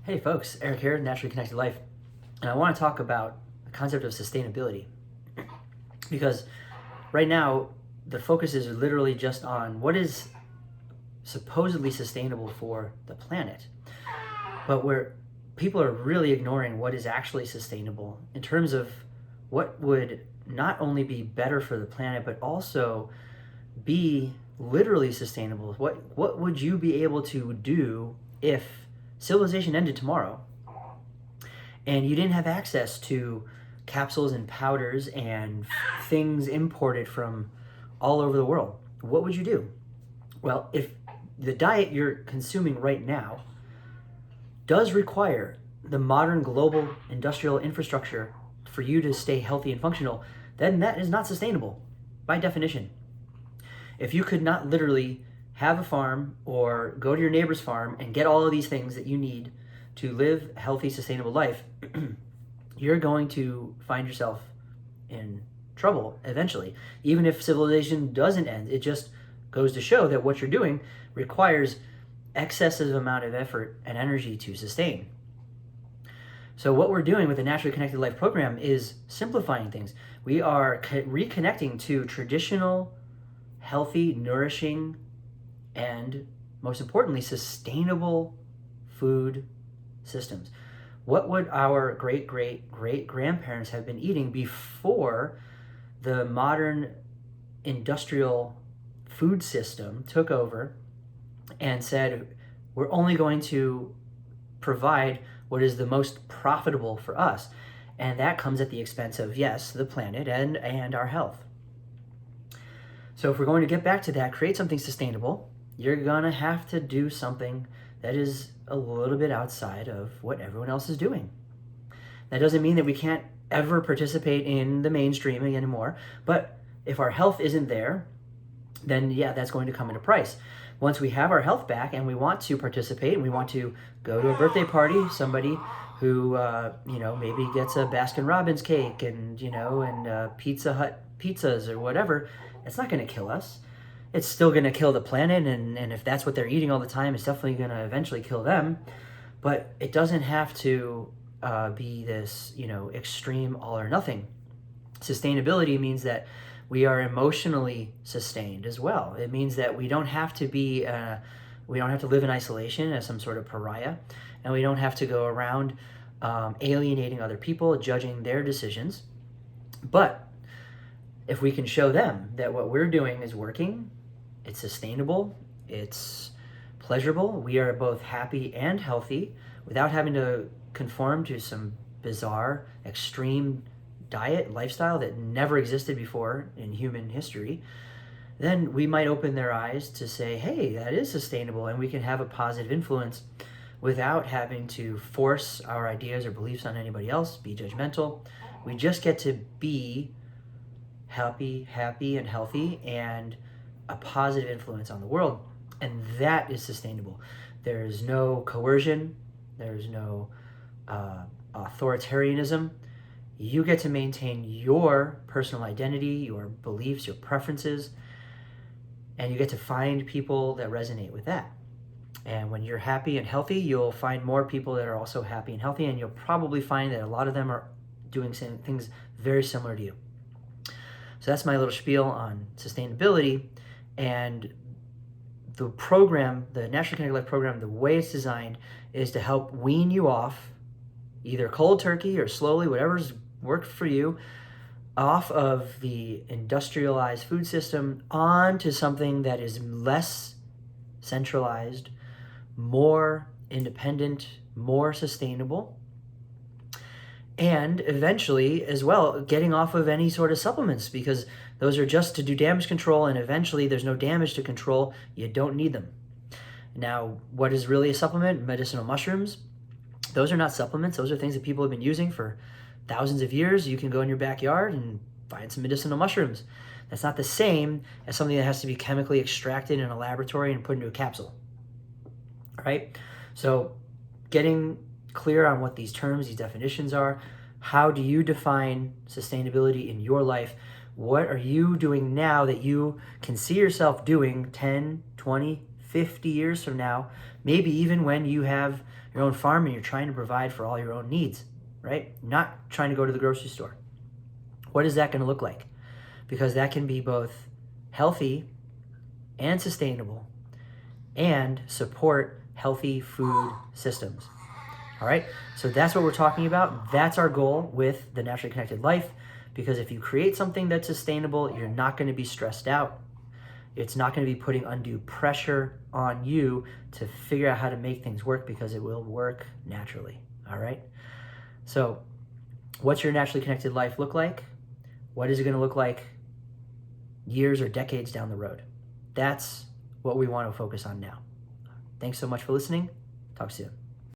Hey folks, Eric here, Naturally Connected Life, and I want to talk about the concept of sustainability because right now the focus is literally just on what is supposedly sustainable for the planet, but where people are really ignoring what is actually sustainable in terms of what would not only be better for the planet but also be literally sustainable. What would you be able to do if civilization ended tomorrow and you didn't have access to capsules and powders and things imported from all over the world? What would you do? Well, if the diet you're consuming right now does require the modern global industrial infrastructure for you to stay healthy and functional, then that is not sustainable by definition. If you could not literally have a farm or go to your neighbor's farm and get all of these things that you need to live a healthy, sustainable life, you're going to find yourself in trouble eventually. Even if civilization doesn't end, it just goes to show that what you're doing requires excessive amount of effort and energy to sustain. So what we're doing with the Naturally Connected Life program is simplifying things. We are reconnecting to traditional, healthy, nourishing, and most importantly, sustainable food systems. What would our great-great-great-grandparents have been eating before the modern industrial food system took over and said, we're only going to provide what is the most profitable for us? And that comes at the expense of, yes, the planet and our health. So if we're going to get back to that, create something sustainable, you're going to have to do something that is a little bit outside of what everyone else is doing. That doesn't mean that we can't ever participate in the mainstreaming anymore, but if our health isn't there, then yeah, that's going to come at a price. Once we have our health back and we want to participate and we want to go to a birthday party, somebody who, maybe gets a Baskin-Robbins cake and Pizza Hut pizzas or whatever, it's not going to kill us. It's still going to kill the planet, and if that's what they're eating all the time, it's definitely going to eventually kill them. But it doesn't have to be this, extreme all or nothing. Sustainability means that we are emotionally sustained as well. It means that we don't have to live in isolation as some sort of pariah, and we don't have to go around alienating other people, judging their decisions. But if we can show them that what we're doing is working, it's sustainable, it's pleasurable, we are both happy and healthy without having to conform to some bizarre, extreme diet, lifestyle that never existed before in human history, then we might open their eyes to say, hey, that is sustainable, and we can have a positive influence without having to force our ideas or beliefs on anybody else, be judgmental. We just get to be happy and healthy and a positive influence on the world. And that is sustainable. There's no coercion. There's no authoritarianism. You get to maintain your personal identity, your beliefs, your preferences, and you get to find people that resonate with that. And when you're happy and healthy, you'll find more people that are also happy and healthy, and you'll probably find that a lot of them are doing things very similar to you. So that's my little spiel on sustainability. And the program, the Naturally Connected Life program, the way it's designed is to help wean you off, either cold turkey or slowly, whatever's worked for you, off of the industrialized food system onto something that is less centralized, more independent, more sustainable, and eventually as well getting off of any sort of supplements, because those are just to do damage control, and eventually there's no damage to control. You don't need them. Now, what is really a supplement? Medicinal mushrooms. Those are not supplements. Those are things that people have been using for thousands of years. You can go in your backyard and find some medicinal mushrooms. That's not the same as something that has to be chemically extracted in a laboratory and put into a capsule. All right? So getting clear on what these terms, these definitions are. How do you define sustainability in your life? What are you doing now that you can see yourself doing 10, 20, 50 years from now? Maybe even when you have your own farm and you're trying to provide for all your own needs, right? Not trying to go to the grocery store. What is that going to look like? Because that can be both healthy and sustainable and support healthy food systems. All right, so that's what we're talking about. That's our goal with the Naturally Connected Life, because if you create something that's sustainable, you're not going to be stressed out. It's not going to be putting undue pressure on you to figure out how to make things work, because it will work naturally. All right, so what's your naturally connected life look like? What is it going to look like years or decades down the road? That's what we want to focus on now. Thanks so much for listening. Talk soon.